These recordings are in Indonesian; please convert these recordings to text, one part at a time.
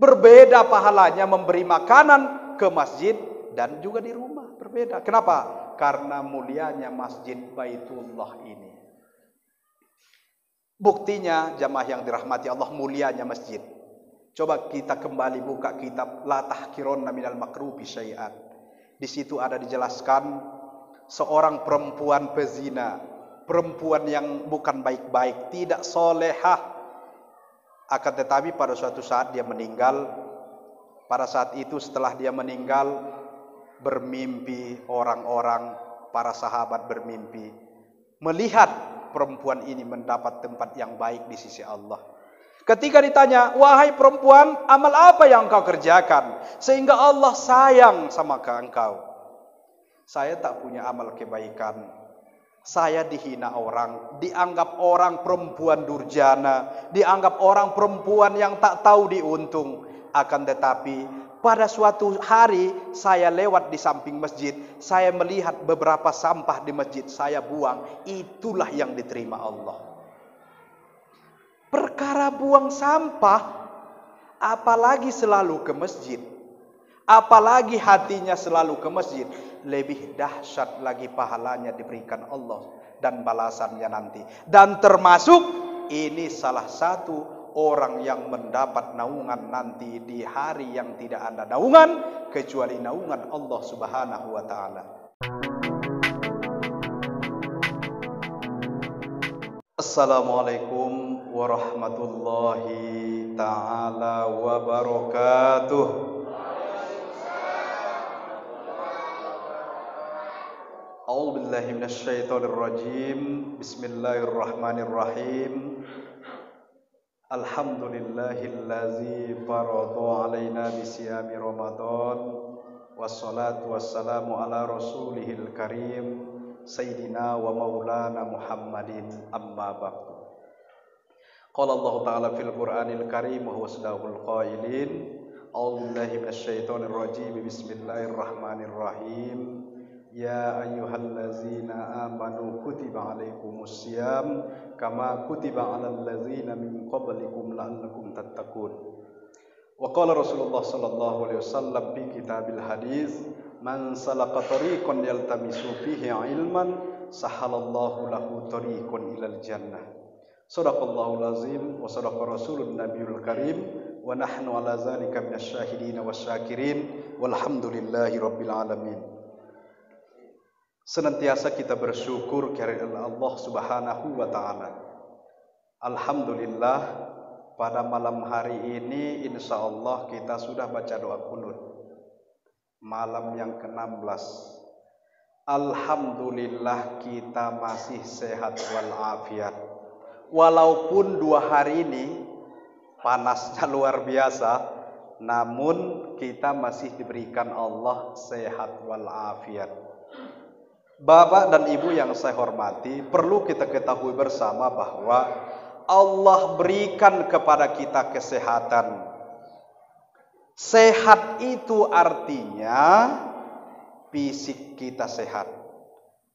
Berbeda pahalanya memberi makanan ke masjid dan juga di rumah. Berbeda. Kenapa? Karena mulianya masjid Baitullah ini. Buktinya jamaah yang dirahmati Allah, mulianya masjid. Coba kita kembali buka kitab La Tahqironna Minal Makrubi Syai'an. Di situ ada dijelaskan seorang perempuan pezina, perempuan yang bukan baik-baik, tidak solehah. Akan tetapi pada suatu saat dia meninggal. Pada saat itu setelah dia meninggal, bermimpi orang-orang, para sahabat bermimpi melihat perempuan ini mendapat tempat yang baik di sisi Allah. Ketika ditanya, wahai perempuan, amal apa yang engkau kerjakan sehingga Allah sayang sama engkau? Saya tak punya amal kebaikan. Saya dihina orang, dianggap orang perempuan durjana, dianggap orang perempuan yang tak tahu diuntung. Akan tetapi pada suatu hari saya lewat di samping masjid, saya melihat beberapa sampah di masjid, saya buang. Itulah yang diterima Allah. Perkara buang sampah, apalagi selalu ke masjid, apalagi hatinya selalu ke masjid, lebih dahsyat lagi pahalanya diberikan Allah dan balasannya nanti. Dan termasuk ini salah satu orang yang mendapat naungan nanti di hari yang tidak ada naungan kecuali naungan Allah Subhanahu wa taala. Assalamualaikum warahmatullahi taala wabarakatuh. A'udzu billahi minasyaitonir rajim. Bismillahirrahmanirrahim. Alhamdulillahillazi farada alaina bisiyami Ramadan. Wassalatu wassalamu ala rasulihil karim Sayyidina wa maulana Muhammadin amma ba'du. Qala Allah Ta'ala fil Qur'anil Karim wa huwa asdaqul qailin. A'udzu billahi minasyaitonir rajim. Bismillahirrahmanirrahim. Ya ayyuhallazina amanu kutiba alaikumus syiyam kama kutiba alal ladzina min qablikum la'allakum tattaqun. Wa qala Rasulullah sallallahu alaihi wasallam fi kitabil hadis, man salaka tariqan yaltamisu fihi ilman sahalallahu lahu tariqan ilal jannah. Shadaqallahul azim wa shadaqa rasulun nabiyul karim wa nahnu ala zalika minasyahidin wasyakirin walhamdulillahi rabbil alamin. Senantiasa kita bersyukur kepada Allah Subhanahu wa taala. Alhamdulillah, pada malam hari ini insyaallah kita sudah baca doa kunut. Malam yang ke-16. Alhamdulillah kita masih sehat walafiat. Walaupun 2 hari ini panasnya luar biasa, namun kita masih diberikan Allah sehat walafiat. Bapak dan Ibu yang saya hormati, perlu kita ketahui bersama bahwa Allah berikan kepada kita kesehatan. Sehat itu artinya fisik kita sehat,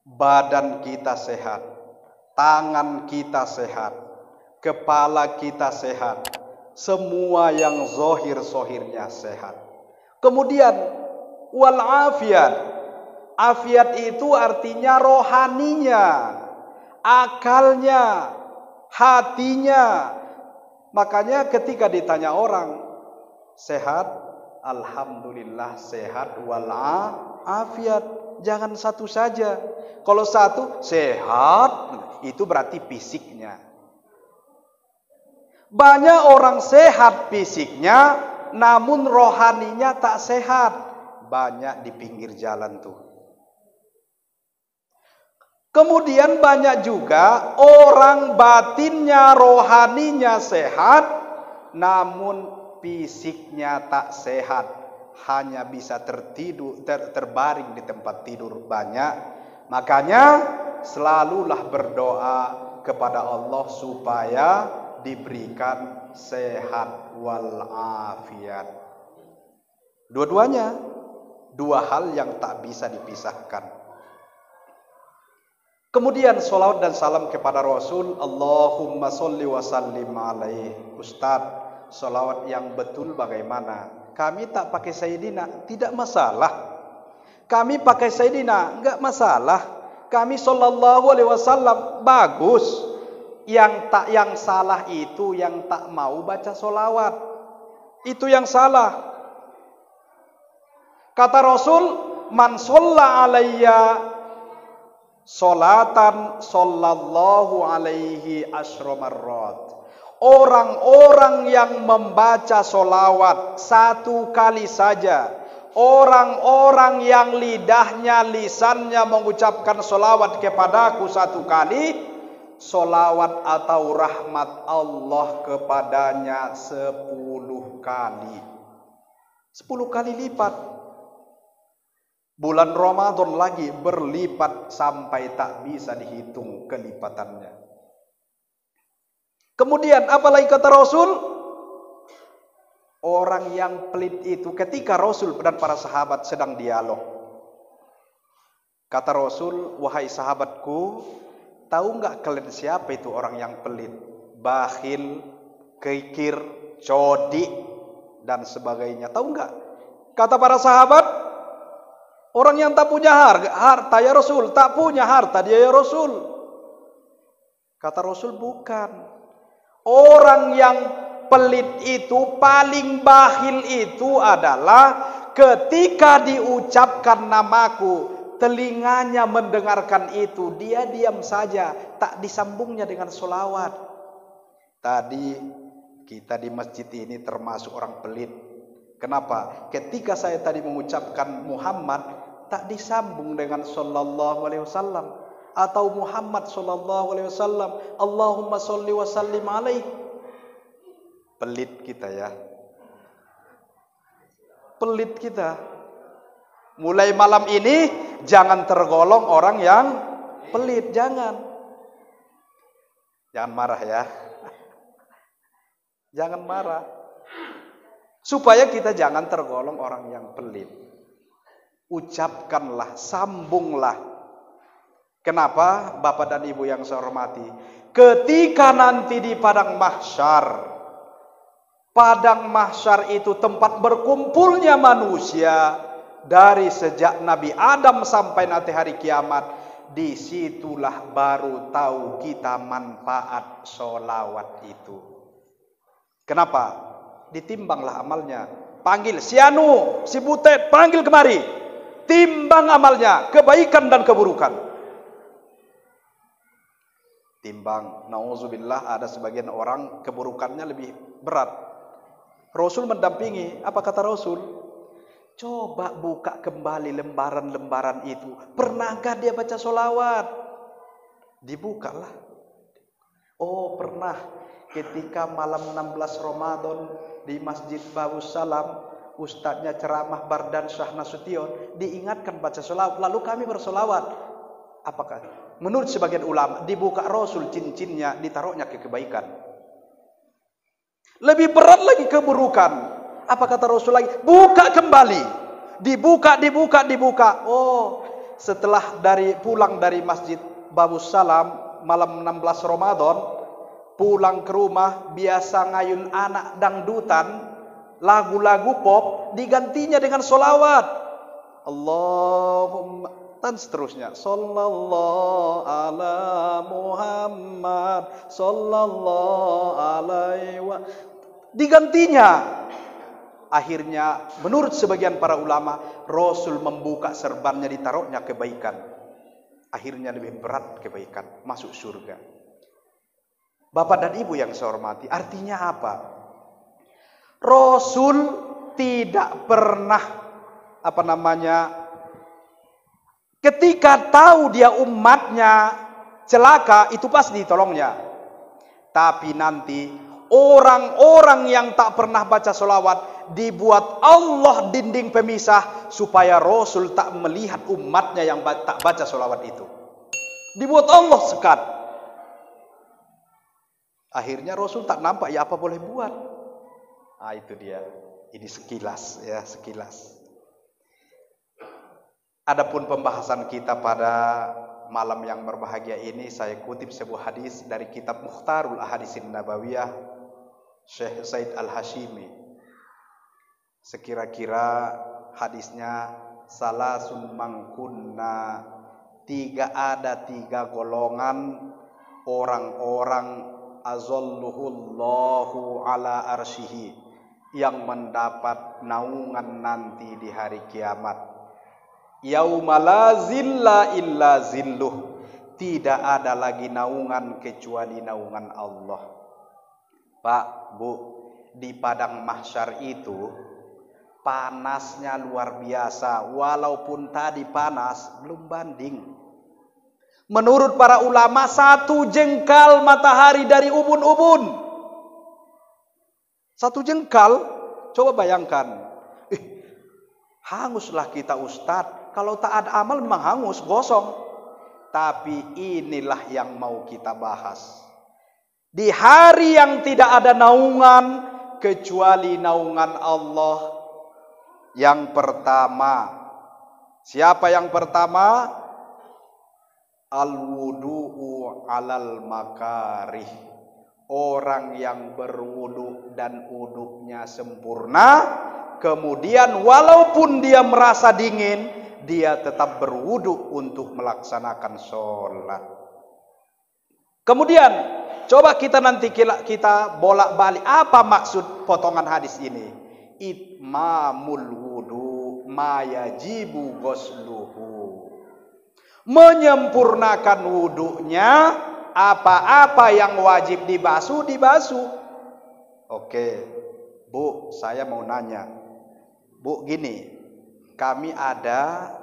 badan kita sehat, tangan kita sehat, kepala kita sehat, semua yang zohir-zohirnya sehat. Kemudian walafiat. Afiat itu artinya rohaninya, akalnya, hatinya. Makanya ketika ditanya orang sehat, alhamdulillah sehat walafiat. Jangan satu saja. Kalau satu sehat, itu berarti fisiknya. Banyak orang sehat fisiknya, namun rohaninya tak sehat. Banyak di pinggir jalan tuh. Kemudian banyak juga orang batinnya, rohaninya sehat, namun fisiknya tak sehat, hanya bisa terbaring di tempat tidur banyak. Makanya selalulah berdoa kepada Allah supaya diberikan sehat walafiat. Dua-duanya, 2 hal yang tak bisa dipisahkan. Kemudian salawat dan salam kepada Rasul. Allahumma sholli wa sallim alaihi. Ustaz, Solawat yang betul bagaimana? Kami tak pakai Sayyidina, tidak masalah. Kami pakai Sayyidina, enggak masalah. Kami sallallahu alaihi wasallam, bagus. Yang salah itu yang tak mau baca solawat. Itu yang salah. Kata Rasul, man shalla alayya solatan sallallahu alaihi asyra marrat. Orang-orang yang membaca solawat satu kali saja, orang-orang yang lidahnya, lisannya mengucapkan solawat kepadaku satu kali, solawat atau rahmat Allah kepadanya 10 kali. 10 kali lipat. Bulan Ramadan lagi berlipat sampai tak bisa dihitung kelipatannya. Kemudian apalagi kata Rasul? Orang yang pelit itu ketika Rasul dan para sahabat sedang dialog. Kata Rasul, wahai sahabatku, tahu nggak kalian siapa itu orang yang pelit? Bakhil, kikir, codi, dan sebagainya. Tahu nggak? Kata para sahabat, orang yang tak punya harta ya Rasul, tak punya harta dia ya Rasul. Kata Rasul, bukan. Orang yang pelit itu, paling bakhil itu adalah ketika diucapkan namaku, telinganya mendengarkan itu, dia diam saja, tak disambungnya dengan solawat. Tadi kita di masjid ini termasuk orang pelit. Kenapa? Ketika saya tadi mengucapkan Muhammad, tak disambung dengan sallallahu alaihi wasallam atau Muhammad sallallahu alaihi wasallam, Allahumma sholli wa sallim alaihi. Pelit kita ya. Pelit kita. Mulai malam ini jangan tergolong orang yang pelit, jangan. Jangan marah ya. Jangan marah. Supaya kita jangan tergolong orang yang pelit. Ucapkanlah, sambunglah. Kenapa Bapak dan Ibu yang saya hormati? Ketika nanti di padang mahsyar itu tempat berkumpulnya manusia dari sejak Nabi Adam sampai nanti hari kiamat, disitulah baru tahu kita manfaat sholawat itu. Kenapa? Ditimbanglah amalnya. Panggil si Anu, si Butet, panggil kemari. Timbang amalnya, kebaikan dan keburukan. Timbang, nauzubillah, ada sebagian orang keburukannya lebih berat. Rasul mendampingi, apa kata Rasul? Coba buka kembali lembaran-lembaran itu. Pernahkah dia baca solawat? Dibukalah. Oh pernah, ketika malam 16 Ramadan di Masjid Babus Salam, ustadznya ceramah Bardan Syah Nasution, diingatkan baca solawat, lalu kami bersolawat. Apakah? Menurut sebagian ulama, dibuka Rasul cincinnya, ditaruhnya ke kebaikan. Lebih berat lagi keburukan. Apa kata Rasul lagi? Buka kembali. Dibuka. Oh, setelah pulang dari Masjid Babus Salam malam 16 Ramadan, pulang ke rumah, biasa ngayun anak dangdutan, lagu-lagu pop, digantinya dengan solawat. Allahumma, dan seterusnya. Sallallahu ala Muhammad, sallallahu alaihi wa. Digantinya. Akhirnya menurut sebagian para ulama, Rasul membuka serbannya, ditaruhnya kebaikan. Akhirnya lebih berat kebaikan, masuk surga. Bapak dan Ibu yang saya hormati, artinya apa? Rasul tidak pernah ketika tahu dia umatnya celaka, itu pasti ditolongnya. Tapi nanti orang-orang yang tak pernah baca solawat, dibuat Allah dinding pemisah supaya Rasul tak melihat umatnya yang tak baca solawat itu. Dibuat Allah sekat. Akhirnya Rasul tak nampak, ya apa boleh buat. Ah itu dia. Ini sekilas ya, sekilas. Adapun pembahasan kita pada malam yang berbahagia ini, saya kutip sebuah hadis dari kitab Mukhtarul Ahaditsin Nabawiyah Syekh Zaid Al-Hashimi. Sekira-kira hadisnya salasun mangkunna, ada tiga golongan orang-orang azalluhullahu ala arsyihi, yang mendapat naungan nanti di hari kiamat. Yauma la zilla illa zilluh, tidak ada lagi naungan kecuali naungan Allah. Pak, Bu, di padang mahsyar itu panasnya luar biasa. Walaupun tadi panas, belum banding. Menurut para ulama, 1 jengkal matahari dari ubun-ubun. 1 jengkal, coba bayangkan. Hanguslah kita Ustadz. Kalau tak ada amal memang hangus, gosong. Tapi inilah yang mau kita bahas. Di hari yang tidak ada naungan kecuali naungan Allah. Yang pertama, siapa yang pertama? Al-wudu'u alal makarih. Orang yang berwudu dan wudunya sempurna, kemudian walaupun dia merasa dingin, dia tetap berwudu untuk melaksanakan sholat. Kemudian coba kita nanti kita bolak-balik, apa maksud potongan hadis ini? Itmamul wudu ma yajibu ghusluhu. Menyempurnakan wudunya, apa-apa yang wajib dibasuh, dibasuh. Oke, Bu, saya mau nanya. Bu, gini, kami ada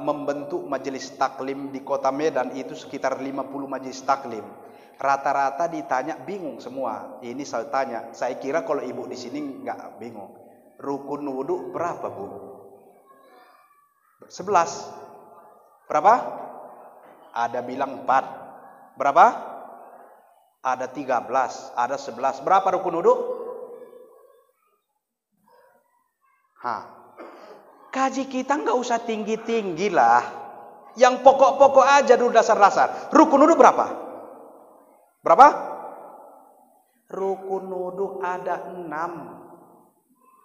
membentuk majelis taklim di Kota Medan, itu sekitar 50 majelis taklim. Rata-rata ditanya bingung semua. Ini saya tanya, saya kira kalau Ibu di sini nggak bingung. Rukun wudu berapa, Bu? 11. Berapa? Ada bilang 4. Berapa? Ada 13, ada 11. Berapa rukun wudu? Kaji kita nggak usah tinggi-tinggi lah. Yang pokok-pokok aja dulu, dasar-dasar. Rukun wudu berapa? Berapa? Rukun wudu ada 6.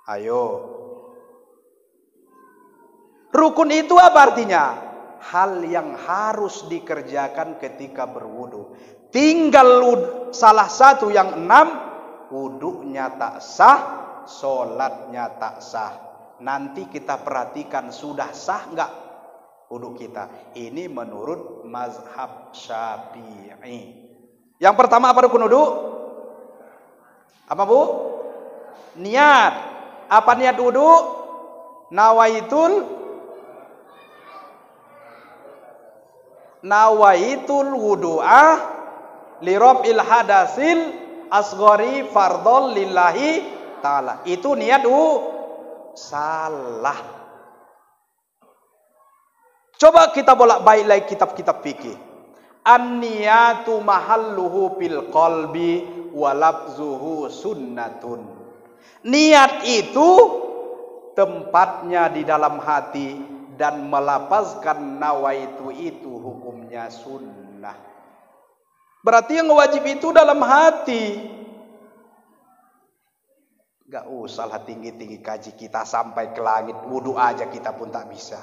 Ayo. Rukun itu apa artinya? Hal yang harus dikerjakan ketika berwudu. Tinggal salah satu yang 6, wudunya tak sah, sholatnya tak sah. Nanti kita perhatikan sudah sah enggak wudu kita. Ini menurut mazhab Syafi'i. Yang pertama apa rukun wudu? Apa, Bu? Niat. Apa niat wudu? Nawaitul wudu'ah li rabbil hadasil asghari fardhon lillahi ta'ala. Itu niat salah. Coba kita bolak-balik lagi kitab-kitab fikih. An-niyatu mahalluhu fil qalbi wa lafzuhu sunnatun. Niat itu tempatnya di dalam hati, dan melafazkan nawaitu itu hukumnya sunnah. Berarti yang wajib itu dalam hati. Gak usahlah tinggi-tinggi kaji kita sampai ke langit, wudu aja kita pun tak bisa.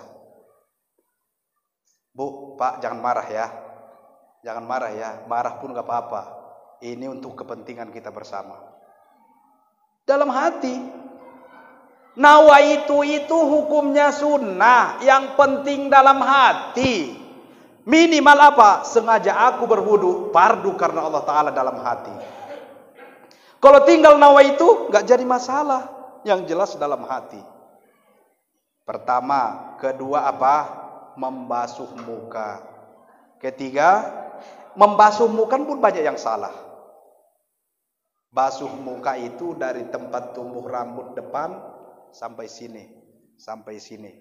Bu, Pak, jangan marah ya. Jangan marah ya. Marah pun gak apa-apa. Ini untuk kepentingan kita bersama. Dalam hati. Nawaitu itu hukumnya sunnah. Yang penting dalam hati. Minimal apa? Sengaja aku berwudu, fardu karena Allah Ta'ala dalam hati. Kalau tinggal nawaitu gak jadi masalah. Yang jelas dalam hati. Pertama. Kedua apa? Membasuh muka. Ketiga, membasuh muka pun banyak yang salah. Basuh muka itu dari tempat tumbuh rambut depan sampai sini, sampai sini.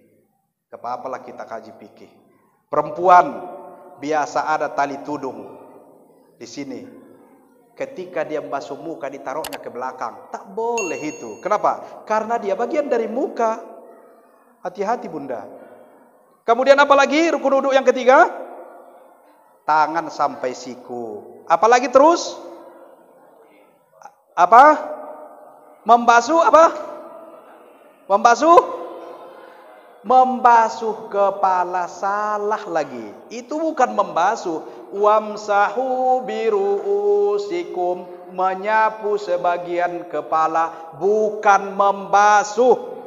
Kepapalah kita kaji fikih. Perempuan biasa ada tali tudung di sini. Ketika dia membasuh muka, ditaruhnya ke belakang. Tak boleh itu. Kenapa? Karena dia bagian dari muka. Hati-hati, Bunda. Kemudian apa lagi rukun wudu yang ketiga? Tangan sampai siku. Apalagi terus? Apa? Membasuh apa? Membasuh kepala, salah lagi. Itu bukan membasuh. Wamsahu biruusikum, menyapu sebagian kepala, bukan membasuh.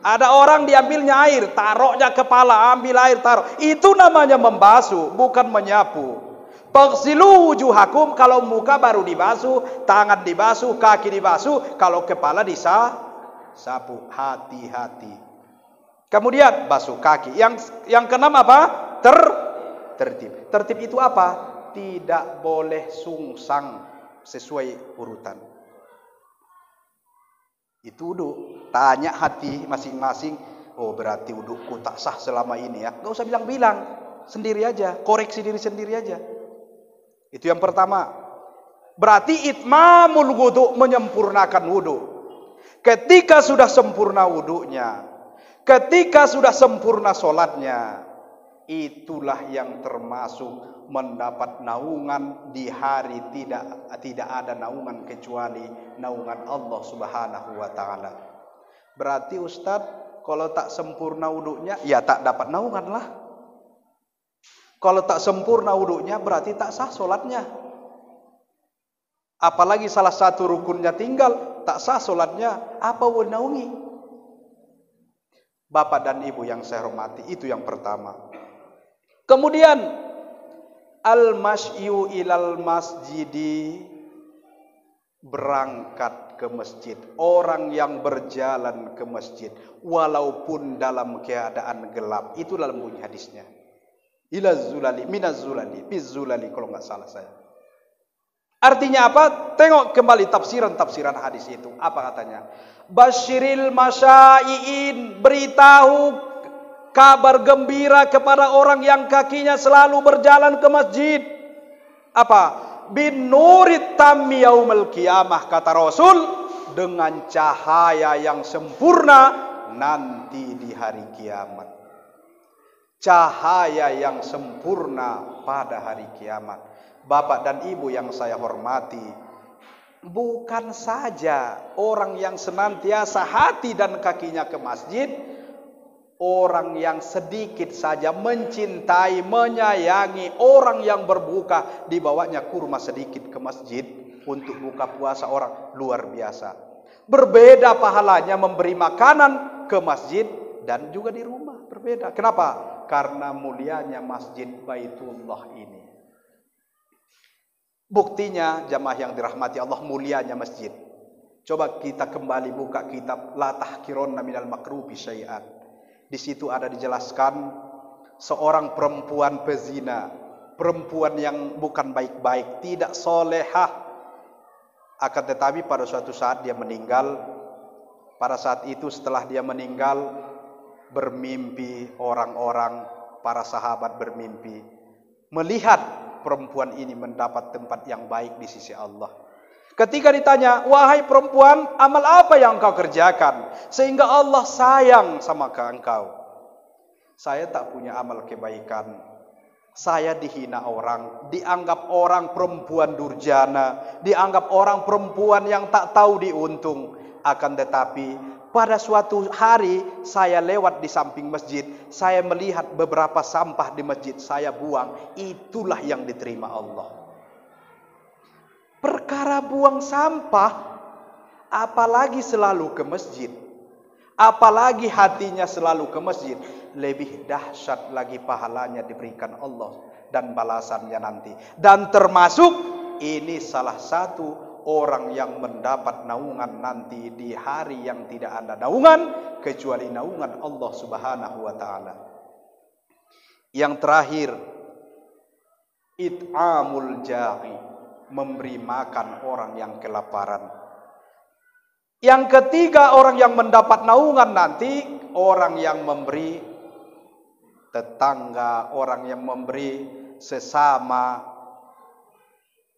Ada orang diambilnya air, taruhnya kepala, ambil air, taruh. Itu namanya membasuh, bukan menyapu. Faghsilu wujuhakum, kalau muka baru dibasuh, tangan dibasuh, kaki dibasuh, kalau kepala disapu. Hati-hati. Kemudian basuh kaki. Yang keenam apa? Tertib. Tertib itu apa? Tidak boleh sungsang sesuai urutan. Itu wudhu. Tanya hati masing-masing. Oh, berarti wudhuku tak sah selama ini ya. Gak usah bilang-bilang. Sendiri aja. Koreksi diri sendiri aja. Itu yang pertama. Berarti itmamul wudhu, menyempurnakan wudhu. Ketika sudah sempurna wudhunya, ketika sudah sempurna sholatnya, itulah yang termasuk mendapat naungan di hari tidak ada naungan kecuali naungan Allah Subhanahu wa taala. Berarti Ustadz, kalau tak sempurna wudhunya, ya tak dapat naungan lah. Kalau tak sempurna wudhunya berarti tak sah sholatnya. Apalagi salah satu rukunnya tinggal, tak sah sholatnya. Apa naungi? Bapak dan Ibu yang saya hormati, itu yang pertama. Kemudian al-masyu ilal masjidi, berangkat ke masjid. Orang yang berjalan ke masjid walaupun dalam keadaan gelap. Itu dalam bunyi hadisnya. Ila zulali, minaz zulali, biz zulali, kalau nggak salah saya. Artinya apa? Tengok kembali tafsiran hadis itu. Apa katanya? Basyiril masyai'in, beritahu kabar gembira kepada orang yang kakinya selalu berjalan ke masjid. Apa? Bin nurit tammi yaumil qiyamah, kata Rasul, dengan cahaya yang sempurna nanti di hari kiamat. Cahaya yang sempurna pada hari kiamat. Bapak dan Ibu yang saya hormati, bukan saja orang yang senantiasa hati dan kakinya ke masjid, orang yang sedikit saja mencintai, menyayangi, orang yang berbuka, dibawanya kurma sedikit ke masjid untuk buka puasa, orang luar biasa. Berbeda pahalanya memberi makanan ke masjid dan juga di rumah, berbeda. Kenapa? Karena mulianya masjid Baitullah ini. Buktinya jamaah yang dirahmati Allah, mulianya masjid. Coba kita kembali buka kitab La Tahqironna Minal Makrubi Syai'an. Di situ ada dijelaskan seorang perempuan pezina, perempuan yang bukan baik-baik, tidak solehah. Akan tetapi pada suatu saat dia meninggal. Pada saat itu setelah dia meninggal, bermimpi orang-orang, para sahabat bermimpi melihat perempuan ini mendapat tempat yang baik di sisi Allah. Ketika ditanya, wahai perempuan, amal apa yang kau kerjakan sehingga Allah sayang sama engkau? Saya tak punya amal kebaikan. Saya dihina orang, dianggap orang perempuan durjana, dianggap orang perempuan yang tak tahu diuntung. Akan tetapi pada suatu hari saya lewat di samping masjid, saya melihat beberapa sampah di masjid, saya buang. Itulah yang diterima Allah. Perkara buang sampah, apalagi selalu ke masjid, apalagi hatinya selalu ke masjid, lebih dahsyat lagi pahalanya diberikan Allah dan balasannya nanti. Dan termasuk ini salah satu orang yang mendapat naungan nanti di hari yang tidak ada naungan kecuali naungan Allah Subhanahu wa taala. Yang terakhir, it'amul ja'i, memberi makan orang yang kelaparan. Yang ketiga, orang yang mendapat naungan nanti, orang yang memberi tetangga, orang yang memberi sesama.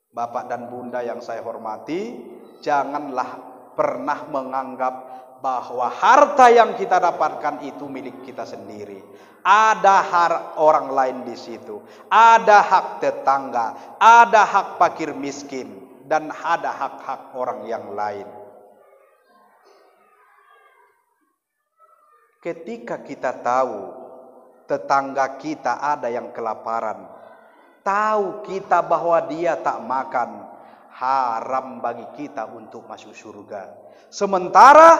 Bapak dan Bunda yang saya hormati, janganlah pernah menganggap bahwa harta yang kita dapatkan itu milik kita sendiri. Ada hak orang lain di situ, ada hak tetangga, ada hak fakir miskin, dan ada hak-hak orang yang lain. ketika kita tahu tetangga kita ada yang kelaparan, tahu kita bahwa dia tak makan, haram bagi kita untuk masuk surga. Sementara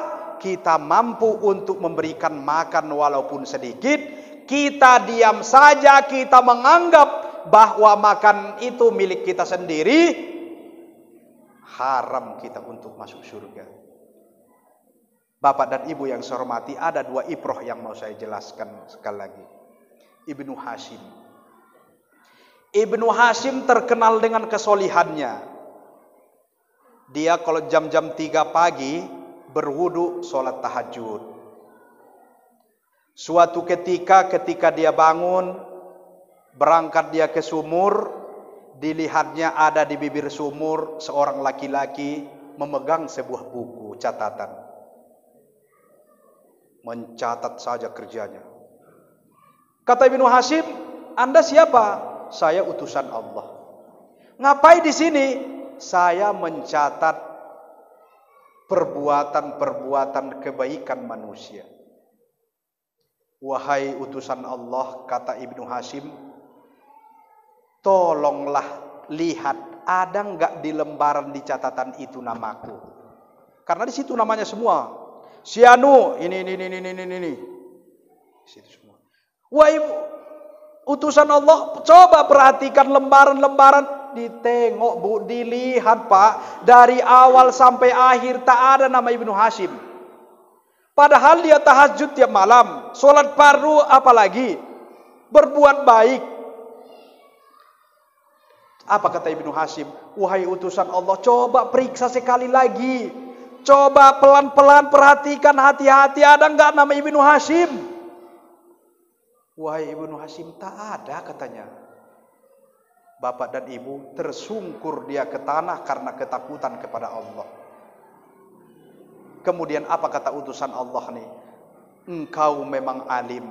kita mampu untuk memberikan makan walaupun sedikit, kita diam saja, kita menganggap bahwa makan itu milik kita sendiri, haram kita untuk masuk surga. Bapak dan Ibu yang saya hormati, ada dua ibrah yang mau saya jelaskan sekali lagi. Ibnu Hashim. Ibnu Hashim terkenal dengan kesolihannya. Dia kalau jam-jam 3 pagi berwudu sholat tahajud. Suatu ketika dia bangun, berangkat dia ke sumur, dilihatnya ada di bibir sumur seorang laki-laki memegang sebuah buku catatan. Mencatat saja kerjanya. Kata Ibnu Hashim, Anda siapa? Saya utusan Allah. Ngapain di sini? Saya mencatat perbuatan-perbuatan kebaikan manusia. Wahai utusan Allah, kata Ibnu Hashim, tolonglah lihat ada enggak di lembaran di catatan itu namaku. Karena di situ namanya semua. Si Anu, ini. Di situ semua. Wahai utusan Allah, coba perhatikan lembaran-lembaran, ditengok Bu, dilihat Pak, dari awal sampai akhir tak ada nama Ibnu Hashim. Padahal dia tahajud tiap malam, sholat fardu apalagi, berbuat baik. Apa kata Ibnu Hashim? Wahai utusan Allah, coba periksa sekali lagi, coba pelan-pelan perhatikan hati-hati, ada enggak nama Ibnu Hashim? Wahai Ibnu Hashim, tak ada katanya. Bapak dan Ibu, tersungkur dia ke tanah karena ketakutan kepada Allah. Kemudian apa kata utusan Allah nih? Engkau memang alim,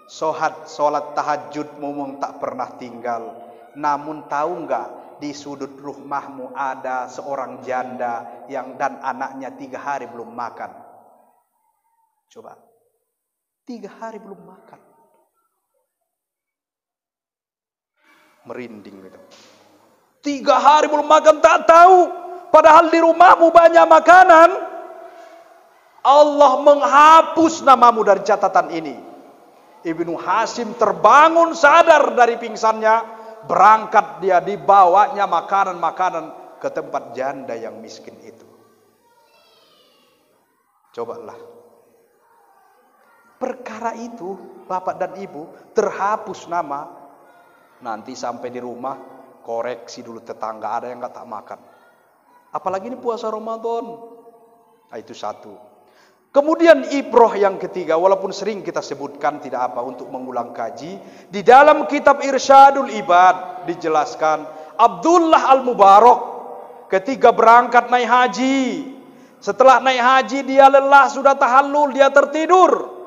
sholat tahajud memang tak pernah tinggal. Namun tahu enggak, di sudut rumahmu ada seorang janda dan anaknya 3 hari belum makan. Coba, 3 hari belum makan. Merinding gitu. 3 hari belum makan, tak tahu. Padahal di rumahmu banyak makanan. Allah menghapus namamu dari catatan ini. Ibnu Hashim terbangun sadar dari pingsannya. Berangkat dia, dibawanya makanan-makanan ke tempat janda yang miskin itu. Cobalah. Perkara itu Bapak dan Ibu terhapus nama. Nanti sampai di rumah koreksi dulu tetangga, ada yang tak makan. Apalagi ini puasa Ramadan. Nah, itu satu. Kemudian ibrah yang ketiga, walaupun sering kita sebutkan tidak apa untuk mengulang kaji, di dalam kitab Irsyadul Ibad dijelaskan Abdullah Al-Mubarak ketika berangkat naik haji. Setelah naik haji dia lelah, sudah tahallul, dia tertidur.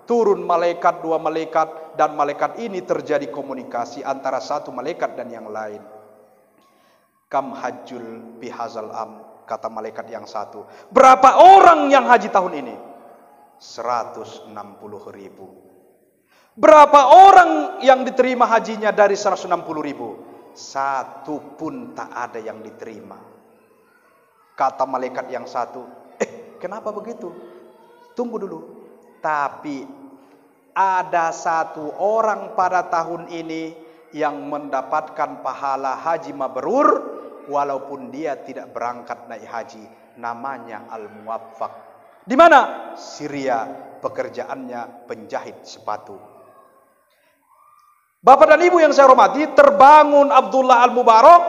Turun malaikat, 2 malaikat, dan malaikat ini terjadi komunikasi antara satu malaikat dan yang lain. Kam hajjul bihazal am, kata malaikat yang satu. Berapa orang yang haji tahun ini? 160.000. Berapa orang yang diterima hajinya dari 160.000? 1 pun tak ada yang diterima. Kata malaikat yang satu, kenapa begitu? Tunggu dulu. Tapi ada 1 orang pada tahun ini yang mendapatkan pahala haji mabrur walaupun dia tidak berangkat naik haji. Namanya Al-Muwaffaq. Di mana? Syria. Pekerjaannya penjahit sepatu. Bapak dan Ibu yang saya hormati, terbangun Abdullah Al-Mubarak,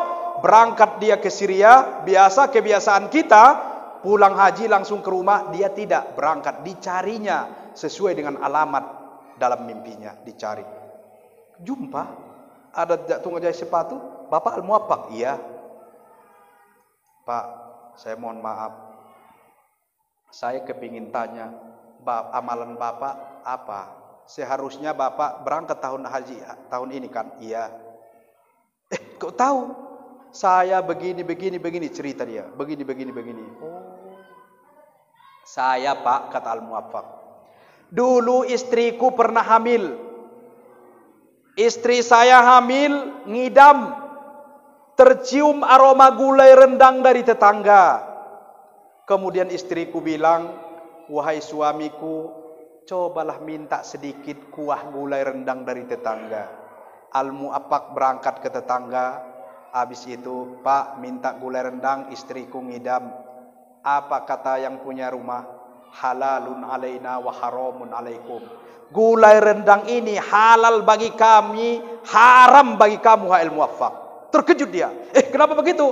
berangkat dia ke Syria. Biasa kebiasaan kita, pulang haji langsung ke rumah. Dia tidak berangkat, dicarinya sesuai dengan alamat dalam mimpinya, dicari. Jumpa, ada tukang jahit sepatu, Bapak Al-Muwaffaq. Iya. Pak, saya mohon maaf. Saya kepingin tanya, amalan Bapak apa? Seharusnya Bapak berangkat tahun haji tahun ini kan? Iya. Kok tahu? Saya begini cerita dia. Begini. Oh. Saya Pak, kata Al-Muwaffaq, Dulu istriku pernah hamil. Istri saya hamil, ngidam. Tercium aroma gulai rendang dari tetangga. Kemudian istriku bilang, wahai suamiku, cobalah minta sedikit kuah gulai rendang dari tetangga. Al-Mu'affaq berangkat ke tetangga. Habis itu, Pak, minta gulai rendang, istriku ngidam. Apa kata yang punya rumah? Halalun alaina wa haramun alaikum. Gulai rendang ini halal bagi kami, haram bagi kamu, wahai Al-Mu'affaq. Terkejut dia. Kenapa begitu?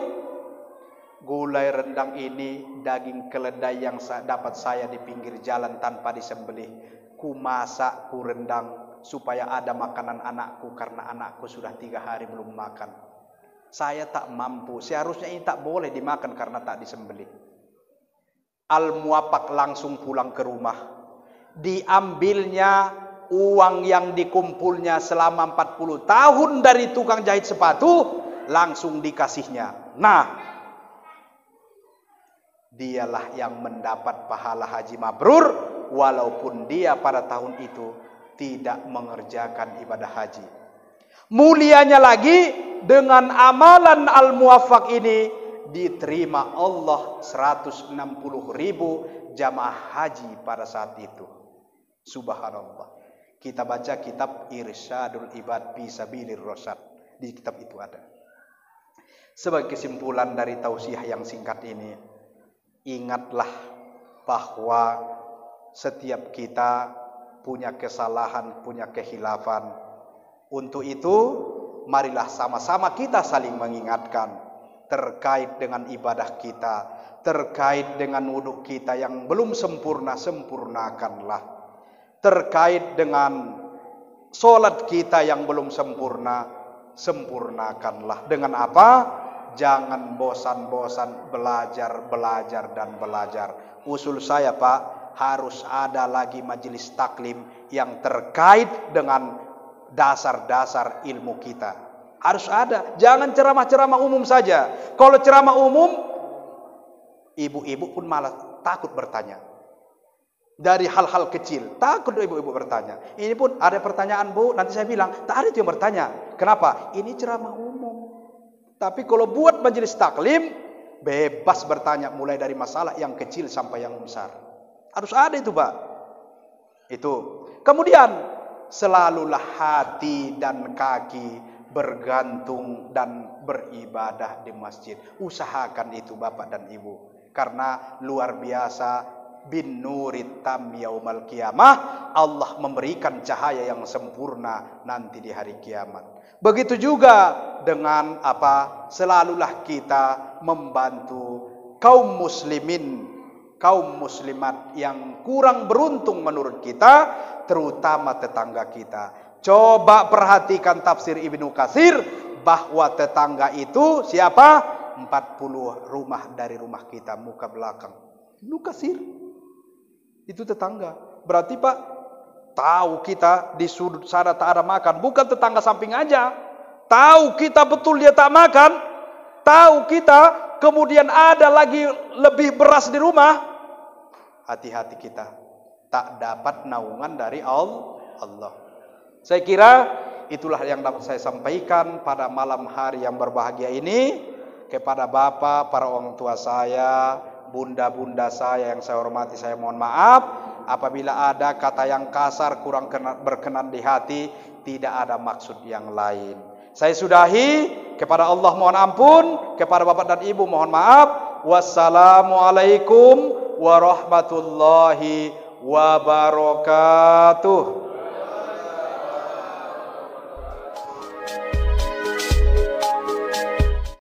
Gulai rendang ini daging keledai yang dapat saya di pinggir jalan tanpa disembelih. Ku masak, ku rendang supaya ada makanan anakku, karena anakku sudah 3 hari belum makan. Saya tak mampu. Seharusnya ini tak boleh dimakan karena tak disembelih. Al-Mu'affaq langsung pulang ke rumah. Diambilnya uang yang dikumpulnya selama 40 tahun dari tukang jahit sepatu, langsung dikasihnya. Nah, dialah yang mendapat pahala haji mabrur, walaupun dia pada tahun itu tidak mengerjakan ibadah haji. Mulianya lagi, dengan amalan Al-Mu'affaq ini diterima Allah 160.000 jamaah haji pada saat itu. Subhanallah. Kita baca kitab Irsyadul Ibad fi Sabilir Rasyad. Di kitab itu ada. Sebagai kesimpulan dari tausiah yang singkat ini, ingatlah bahwa setiap kita punya kesalahan, punya kehilafan. Untuk itu, marilah sama-sama kita saling mengingatkan terkait dengan ibadah kita, terkait dengan wudhu kita yang belum sempurna, sempurnakanlah. Terkait dengan solat kita yang belum sempurna, sempurnakanlah. Dengan apa? Jangan bosan-bosan belajar, belajar, dan belajar. Usul saya, Pak, harus ada lagi majelis taklim yang terkait dengan dasar-dasar ilmu kita. Harus ada. Jangan ceramah-ceramah umum saja. Kalau ceramah umum, ibu-ibu pun malah takut bertanya. Dari hal-hal kecil, takut ibu-ibu bertanya. Ini pun ada pertanyaan, Bu, nanti saya bilang, tak ada itu yang bertanya. Kenapa? Ini ceramah umum. Tapi kalau buat majelis taklim, bebas bertanya mulai dari masalah yang kecil sampai yang besar. Harus ada itu, Pak. Itu. Kemudian, selalulah hati dan kaki bergantung dan beribadah di masjid. Usahakan itu Bapak dan Ibu. Karena luar biasa, bin nurit tam yaumal qiyamah, Allah memberikan cahaya yang sempurna nanti di hari kiamat. Begitu juga dengan apa? Selalulah kita membantu kaum muslimin, kaum muslimat yang kurang beruntung menurut kita, terutama tetangga kita. Coba perhatikan tafsir Ibnu Katsir bahwa tetangga itu siapa? 40 rumah dari rumah kita, muka belakang. Ibnu Katsir itu tetangga. Berarti Pak, tahu kita di sudut sana tak ada makan, bukan tetangga samping aja. Tahu kita betul dia tak makan, tahu kita kemudian ada lagi lebih beras di rumah. Hati-hati kita, tak dapat naungan dari Allah. Saya kira itulah yang dapat saya sampaikan pada malam hari yang berbahagia ini kepada Bapak, para orang tua saya, bunda-bunda saya yang saya hormati, saya mohon maaf apabila ada kata yang kasar, kurang berkenan di hati, tidak ada maksud yang lain. Saya sudahi, kepada Allah mohon ampun, kepada Bapak dan Ibu mohon maaf. Wassalamualaikum warahmatullahi wabarakatuh.